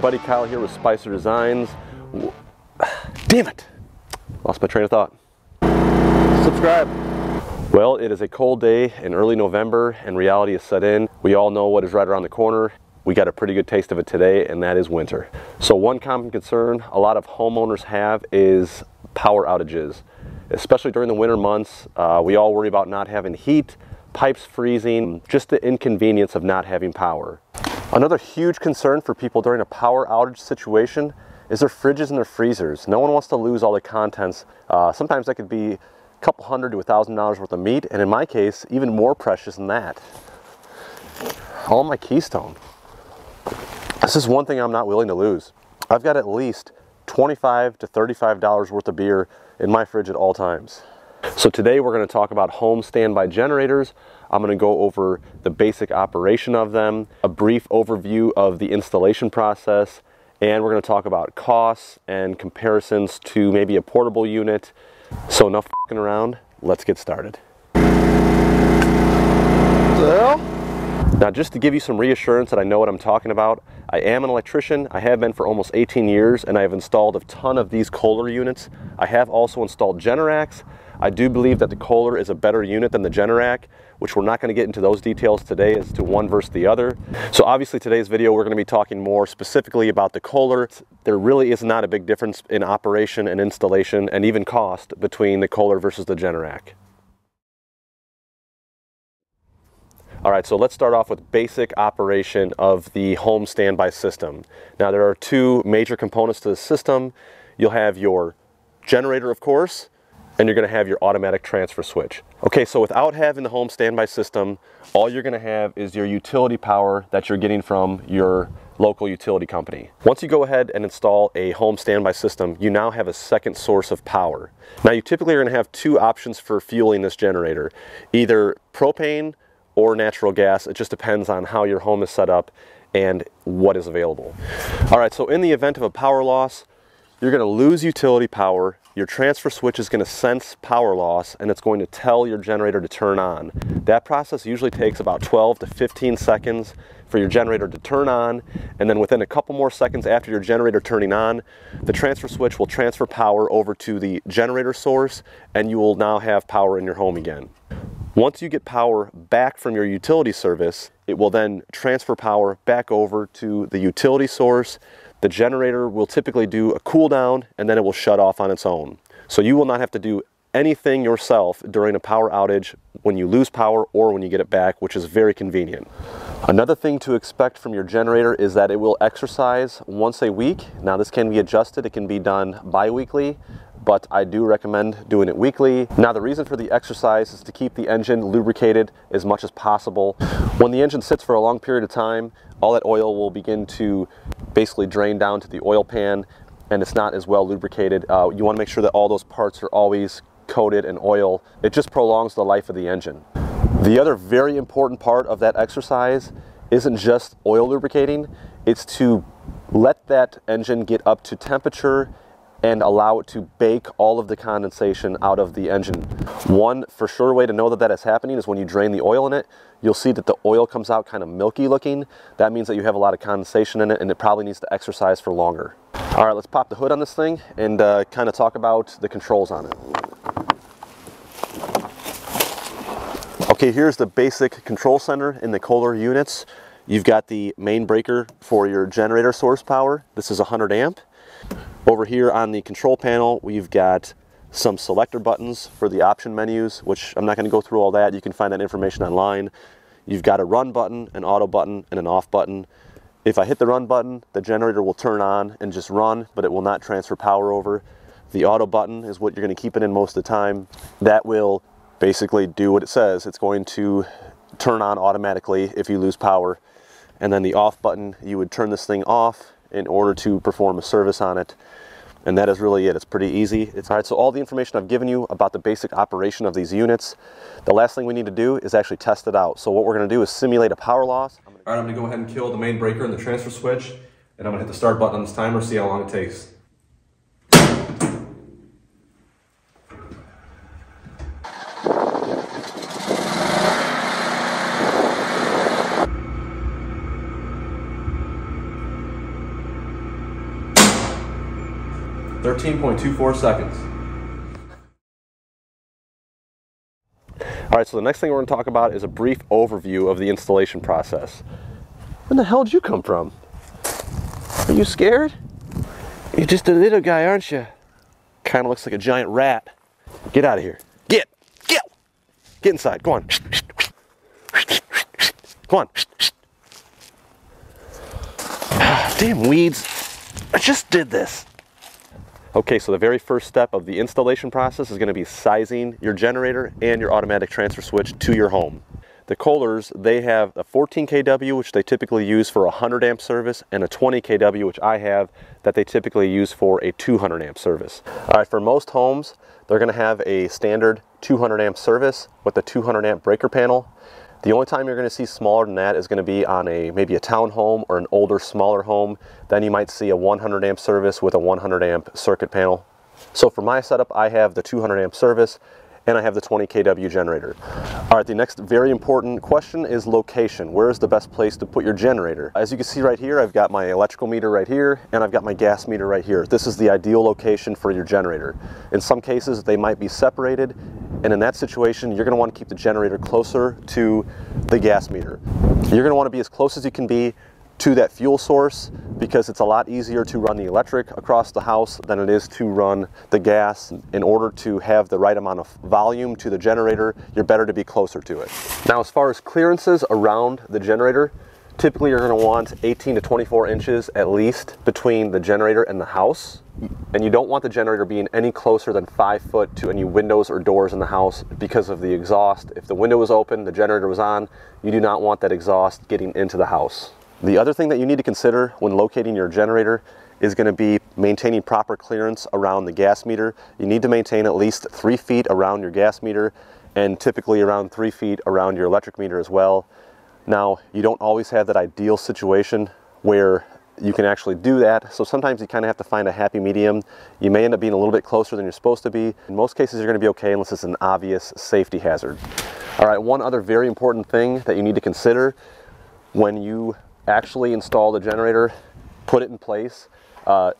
buddy Kyle here with Spicer Designs. Damn it! Lost my train of thought. Subscribe. Well, it is a cold day in early November and reality is set in. We all know what is right around the corner. We got a pretty good taste of it today, and that is winter. So one common concern a lot of homeowners have is power outages. Especially during the winter months, we all worry about not having heat, pipes freezing, just the inconvenience of not having power. Another huge concern for people during a power outage situation is their fridges and their freezers. No one wants to lose all the contents. Sometimes that could be a couple $100 to $1,000 worth of meat, and in my case, even more precious than that. All my Keystone. This is one thing I'm not willing to lose. I've got at least $25 to $35 worth of beer in my fridge at all times. So today we're going to talk about home standby generators. I'm going to go over the basic operation of them, a brief overview of the installation process, and we're going to talk about costs and comparisons to maybe a portable unit. So enough f***ing around, let's get started. Now, just to give you some reassurance that I know what I'm talking about, I am an electrician. I have been for almost 18 years, and I have installed a ton of these Kohler units. I have also installed Generacs. I do believe that the Kohler is a better unit than the Generac, which we're not going to get into those details today as to one versus the other. So obviously today's video we're going to be talking more specifically about the Kohler. There really is not a big difference in operation and installation and even cost between the Kohler versus the Generac. All right, so let's start off with basic operation of the home standby system. Now there are two major components to the system. You'll have your generator, of course, and you're going to have your automatic transfer switch. Okay, so without having the home standby system, all you're going to have is your utility power that you're getting from your local utility company. Once you go ahead and install a home standby system, you now have a second source of power. Now you typically are going to have two options for fueling this generator, either propane or natural gas. It just depends on how your home is set up and what is available. All right, so in the event of a power loss, you're going to lose utility power. Your transfer switch is going to sense power loss and it's going to tell your generator to turn on. That process usually takes about 12 to 15 seconds for your generator to turn on, and then within a couple more seconds after your generator turning on, the transfer switch will transfer power over to the generator source and you will now have power in your home again. Once you get power back from your utility service, it will then transfer power back over to the utility source. The generator will typically do a cool down and then it will shut off on its own. So you will not have to do anything yourself during a power outage when you lose power or when you get it back, which is very convenient. Another thing to expect from your generator is that it will exercise once a week. Now this can be adjusted, it can be done bi-weekly, but I do recommend doing it weekly. Now the reason for the exercise is to keep the engine lubricated as much as possible. When the engine sits for a long period of time, all that oil will begin to basically drain down to the oil pan and it's not as well lubricated. You want to make sure that all those parts are always coated in oil. It just prolongs the life of the engine. The other very important part of that exercise isn't just oil lubricating, it's to let that engine get up to temperature and allow it to bake all of the condensation out of the engine. One for sure way to know that that is happening is when you drain the oil in it, you'll see that the oil comes out kind of milky looking. That means that you have a lot of condensation in it and it probably needs to exercise for longer. All right, let's pop the hood on this thing and kind of talk about the controls on it. Okay, here's the basic control center in the Kohler units. You've got the main breaker for your generator source power. This is 100 amp. Over here on the control panel, we've got some selector buttons for the option menus, which I'm not going to go through all that. You can find that information online. You've got a run button, an auto button, and an off button. If I hit the run button, the generator will turn on and just run, but it will not transfer power over. The auto button is what you're going to keep it in most of the time. That will basically do what it says. It's going to turn on automatically if you lose power. And then the off button, you would turn this thing off in order to perform a service on it. And that is really it. It's pretty easy. All right, so all the information I've given you about the basic operation of these units, the last thing we need to do is actually test it out. So what we're going to do is simulate a power loss. All right, I'm going to go ahead and kill the main breaker and the transfer switch, and I'm going to hit the start button on this timer, see how long it takes. 13.24 seconds. All right, so the next thing we're going to talk about is a brief overview of the installation process. Where the hell did you come from? Are you scared? You're just a little guy, aren't you? Kind of looks like a giant rat. Get out of here. Get inside. Go on. Come on. Damn weeds. I just did this. Okay, so the very first step of the installation process is going to be sizing your generator and your automatic transfer switch to your home. The Kohlers, they have a 14 kW, which they typically use for a 100 amp service, and a 20 kW, which I have, that they typically use for a 200 amp service. All right, for most homes, they're going to have a standard 200 amp service with a 200 amp breaker panel. The only time you're going to see smaller than that is going to be on maybe a townhome or an older, smaller home. Then you might see a 100 amp service with a 100 amp circuit panel. So for my setup, I have the 200 amp service and I have the 20 kW generator. All right, the next very important question is location. Where is the best place to put your generator? As you can see right here, I've got my electrical meter right here and I've got my gas meter right here. This is the ideal location for your generator. In some cases, they might be separated, and in that situation, you're going to want to keep the generator closer to the gas meter. You're going to want to be as close as you can be to that fuel source, because it's a lot easier to run the electric across the house than it is to run the gas. In order to have the right amount of volume to the generator, you're better to be closer to it. Now, as far as clearances around the generator, typically you're going to want 18 to 24 inches at least between the generator and the house. And you don't want the generator being any closer than 5 foot to any windows or doors in the house because of the exhaust. If the window was open, the generator was on, you do not want that exhaust getting into the house. The other thing that you need to consider when locating your generator is going to be maintaining proper clearance around the gas meter. You need to maintain at least 3 feet around your gas meter, and typically around 3 feet around your electric meter as well. Now, you don't always have that ideal situation where you can actually do that, so sometimes you kind of have to find a happy medium. You may end up being a little bit closer than you're supposed to be. In most cases, you're going to be okay unless it's an obvious safety hazard. All right, one other very important thing that you need to consider when you actually install the generator, put it in place.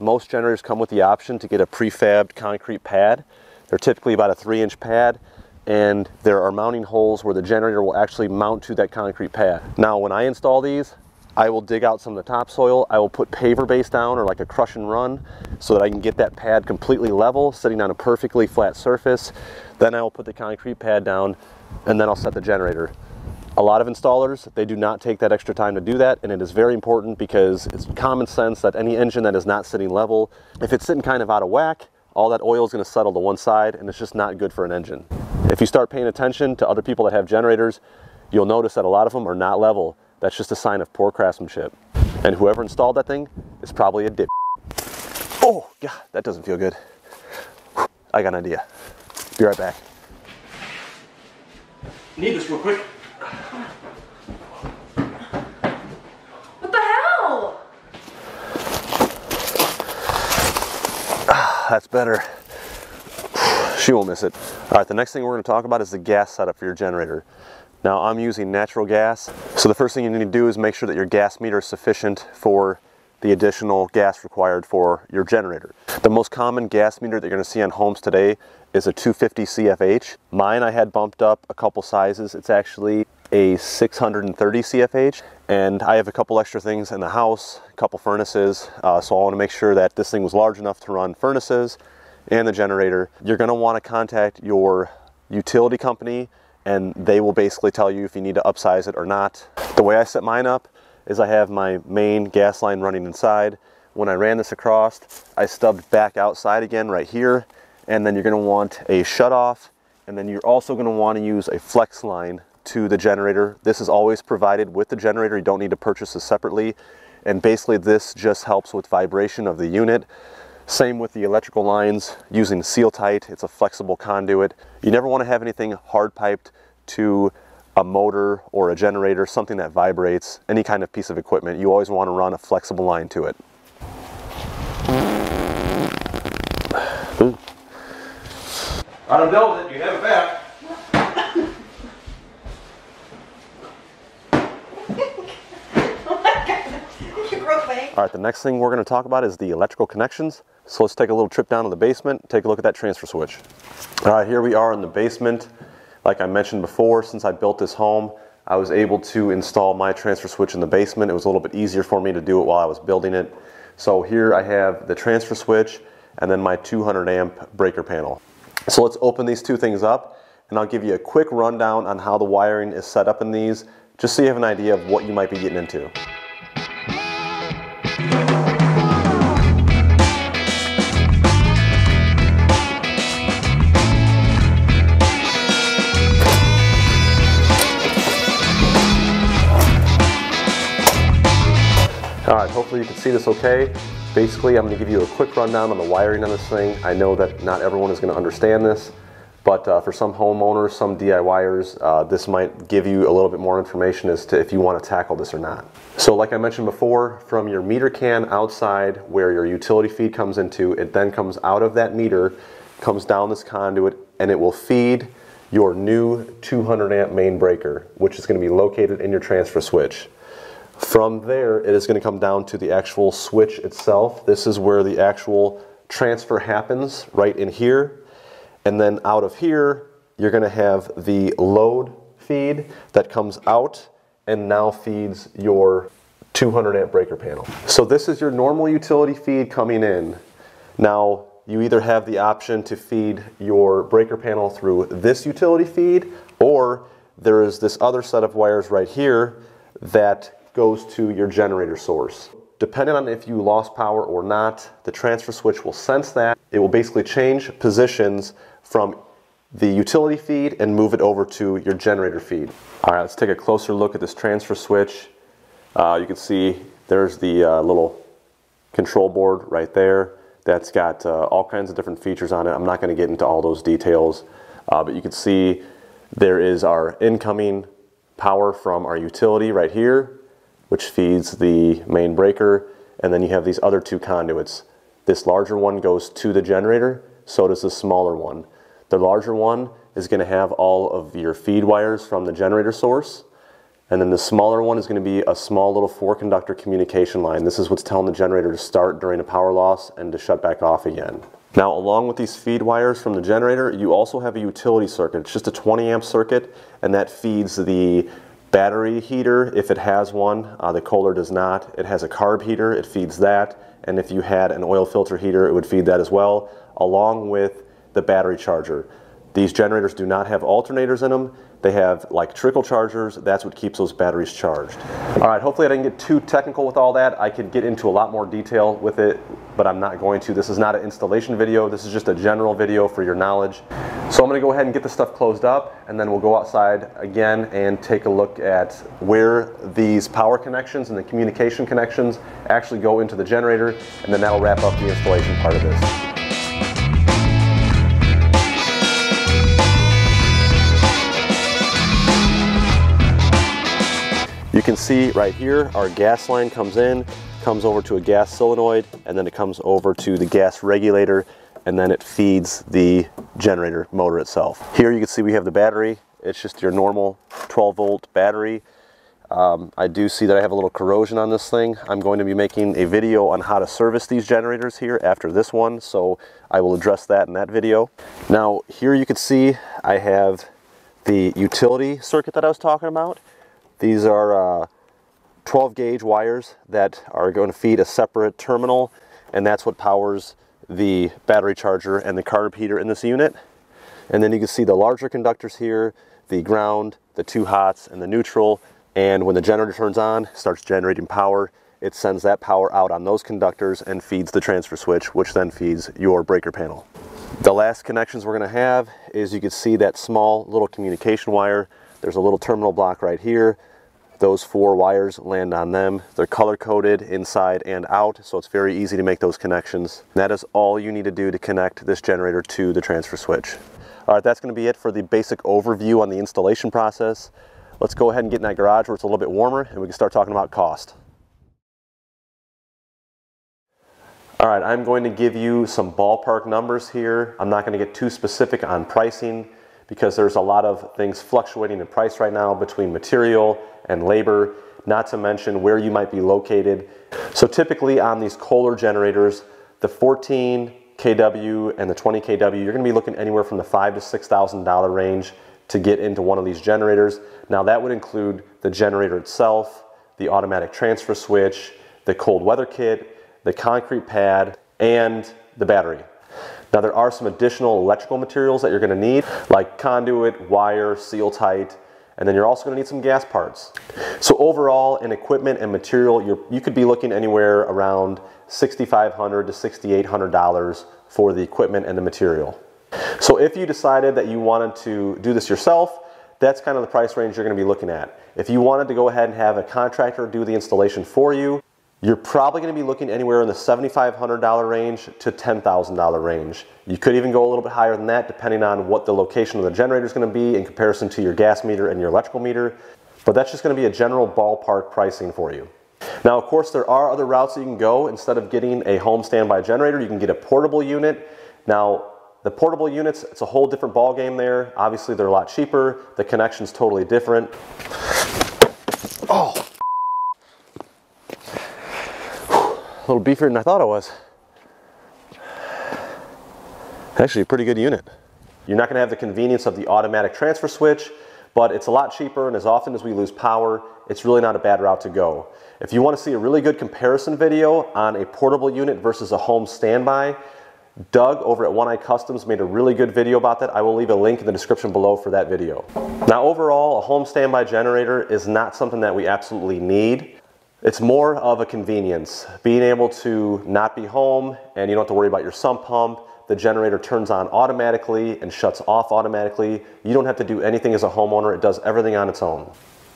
Most generators come with the option to get a prefabbed concrete pad. They're typically about a 3-inch pad, and there are mounting holes where the generator will actually mount to that concrete pad. Now, when I install these, I will dig out some of the topsoil. I will put paver base down, or like a crush and run, so that I can get that pad completely level, sitting on a perfectly flat surface. Then I will put the concrete pad down, and then I'll set the generator. A lot of installers, they do not take that extra time to do that, and it is very important because it's common sense that any engine that is not sitting level, if it's sitting kind of out of whack, all that oil is going to settle to one side, and it's just not good for an engine. If you start paying attention to other people that have generators, you'll notice that a lot of them are not level. That's just a sign of poor craftsmanship. And whoever installed that thing is probably a dip. Oh, God, that doesn't feel good. I got an idea. Be right back. Need this real quick. What the hell? That's better. She won't miss it. All right, the next thing we're going to talk about is the gas setup for your generator. Now, I'm using natural gas, so the first thing you need to do is make sure that your gas meter is sufficient for the additional gas required for your generator. The most common gas meter that you're going to see on homes today is a 250 CFH. Mine I had bumped up a couple sizes. It's actually a 630 CFH, and I have a couple extra things in the house, a couple furnaces, so I want to make sure that this thing was large enough to run furnaces and the generator. You're going to want to contact your utility company, and they will basically tell you if you need to upsize it or not. The way I set mine up is I have my main gas line running inside. When I ran this across, I stubbed back outside again right here, and then you're going to want a shutoff, and then you're also going to want to use a flex line to the generator. This is always provided with the generator. You don't need to purchase this separately, and basically this just helps with vibration of the unit. Same with the electrical lines using Seal Tight. It's a flexible conduit. You never want to have anything hard piped to a motor or a generator, something that vibrates, any kind of piece of equipment. You always want to run a flexible line to it. Ooh. I don't build it, you have it back. Oh my God, you broke me. All right, the next thing we're going to talk about is the electrical connections. So let's take a little trip down to the basement, take a look at that transfer switch. All right, here we are in the basement. Like I mentioned before, since I built this home, I was able to install my transfer switch in the basement. It was a little bit easier for me to do it while I was building it. So here I have the transfer switch and then my 200 amp breaker panel. So let's open these two things up and I'll give you a quick rundown on how the wiring is set up in these, just so you have an idea of what you might be getting into. Alright, hopefully you can see this okay. Basically, I'm going to give you a quick rundown on the wiring on this thing. I know that not everyone is going to understand this, but for some homeowners, some DIYers, this might give you a little bit more information as to if you want to tackle this or not. So like I mentioned before, from your meter can outside where your utility feed comes into, it then comes out of that meter, comes down this conduit, and it will feed your new 200 amp main breaker, which is going to be located in your transfer switch. From there, it is going to come down to the actual switch itself. This is where the actual transfer happens, right in here. And then out of here, you're going to have the load feed that comes out and now feeds your 200 amp breaker panel. So this is your normal utility feed coming in. Now, you either have the option to feed your breaker panel through this utility feed, or there is this other set of wires right here that goes to your generator source. Depending on if you lost power or not, the transfer switch will sense that. It will basically change positions from the utility feed and move it over to your generator feed. All right, let's take a closer look at this transfer switch. You can see there's the little control board right there. That's got all kinds of different features on it. I'm not going to get into all those details, but you can see there is our incoming power from our utility right here, which feeds the main breaker, and then you have these other two conduits. This larger one goes to the generator, so does the smaller one. The larger one is going to have all of your feed wires from the generator source, and then the smaller one is going to be a small little 4-conductor communication line. This is what's telling the generator to start during a power loss and to shut back off again. Now, along with these feed wires from the generator, you also have a utility circuit. It's just a 20 amp circuit, and that feeds the battery heater, if it has one. The Kohler does not. It has a carb heater, it feeds that, and if you had an oil filter heater, it would feed that as well, along with the battery charger. These generators do not have alternators in them. They have like trickle chargers. That's what keeps those batteries charged. All right, hopefully I didn't get too technical with all that. I could get into a lot more detail with it, but I'm not going to. This is not an installation video. This is just a general video for your knowledge. So I'm going to go ahead and get this stuff closed up, and then we'll go outside again and take a look at where these power connections and the communication connections actually go into the generator, and then that'll wrap up the installation part of this. You can see right here, our gas line comes in, comes over to a gas solenoid, and then it comes over to the gas regulator, and then it feeds the generator motor itself. Here you can see we have the battery. It's just your normal 12-volt battery. I do see that I have a little corrosion on this thing. I'm going to be making a video on how to service these generators here after this one, so I will address that in that video. Now, here you can see I have the utility circuit that I was talking about. These are 12 gauge wires that are going to feed a separate terminal, and that's what powers the battery charger and the carb heater in this unit. And then you can see the larger conductors here, the ground, the 2 hots, and the neutral. And when the generator turns on, starts generating power, it sends that power out on those conductors and feeds the transfer switch, which then feeds your breaker panel. The last connections we're going to have is, you can see that small little communication wire. There's a little terminal block right here. Those 4 wires land on them. They're color coded inside and out, so it's very easy to make those connections. And that is all you need to do to connect this generator to the transfer switch. All right, that's going to be it for the basic overview on the installation process. Let's go ahead and get in that garage where it's a little bit warmer, and we can start talking about cost. All right, I'm going to give you some ballpark numbers here. I'm not going to get too specific on pricing, because there's a lot of things fluctuating in price right now between material and labor, not to mention where you might be located. So typically on these Kohler generators, the 14 kW and the 20 kW, you're gonna be looking anywhere from the $5,000 to $6,000 range to get into one of these generators. Now that would include the generator itself, the automatic transfer switch, the cold weather kit, the concrete pad, and the battery. Now there are some additional electrical materials that you're gonna need, like conduit, wire, seal tight, and then you're also gonna need some gas parts. So overall, in equipment and material, you could be looking anywhere around $6,500 to $6,800 for the equipment and the material. So if you decided that you wanted to do this yourself, that's kind of the price range you're gonna be looking at. If you wanted to go ahead and have a contractor do the installation for you, you're probably gonna be looking anywhere in the $7,500 range to $10,000 range. You could even go a little bit higher than that depending on what the location of the generator is gonna be in comparison to your gas meter and your electrical meter, but that's just gonna be a general ballpark pricing for you. Now, of course, there are other routes that you can go. Instead of getting a home standby generator, you can get a portable unit. Now, the portable units, it's a whole different ball game there. Obviously, they're a lot cheaper. The connection's totally different. Oh! A little beefier than I thought it was. Actually, a pretty good unit. You're not gonna have the convenience of the automatic transfer switch, but it's a lot cheaper, and as often as we lose power, it's really not a bad route to go. If you want to see a really good comparison video on a portable unit versus a home standby, Doug over at One Eye Customs made a really good video about that. I will leave a link in the description below for that video. Now overall, a home standby generator is not something that we absolutely need. It's more of a convenience. Being able to not be home and you don't have to worry about your sump pump. The generator turns on automatically and shuts off automatically. You don't have to do anything as a homeowner. It does everything on its own.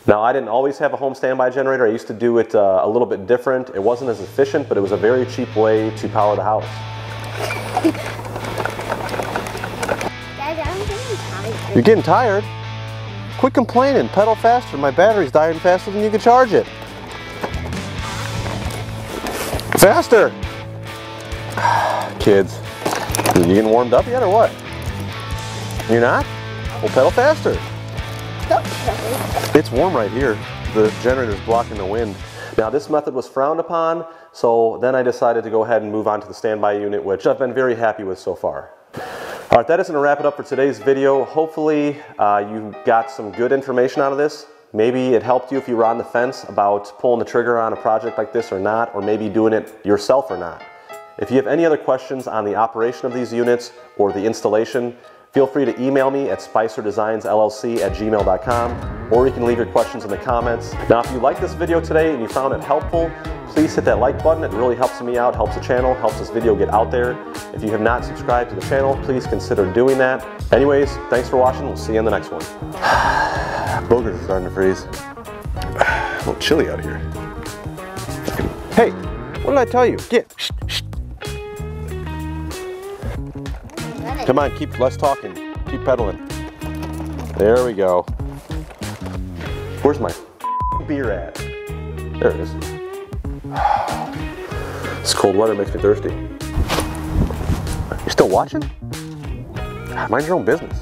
Now, I didn't always have a home standby generator. I used to do it a little bit different. It wasn't as efficient, but it was a very cheap way to power the house. Dad, I'm getting tired. You're getting tired? Quit complaining. Pedal faster. My battery's dying faster than you can charge it. Faster! Kids, you getting warmed up yet or what? You're not? Well, pedal faster. Don't kill me. It's warm right here. The generator's blocking the wind. Now this method was frowned upon, so then I decided to go ahead and move on to the standby unit, which I've been very happy with so far. All right, that is going to wrap it up for today's video. Hopefully you got some good information out of this. Maybe it helped you if you were on the fence about pulling the trigger on a project like this or not, or maybe doing it yourself or not. If you have any other questions on the operation of these units or the installation, feel free to email me at spicerdesignsllc@gmail.com, or you can leave your questions in the comments. Now, if you liked this video today and you found it helpful, please hit that like button. It really helps me out, helps the channel, helps this video get out there. If you have not subscribed to the channel, please consider doing that. Anyways, thanks for watching. We'll see you in the next one. Boogers are starting to freeze. A little chilly out here. Hey, what did I tell you? Get. Shh, shh. Come on, keep less talking. Keep pedaling. There we go. Where's my beer at? There it is. This cold weather makes me thirsty. You still watching? Mind your own business.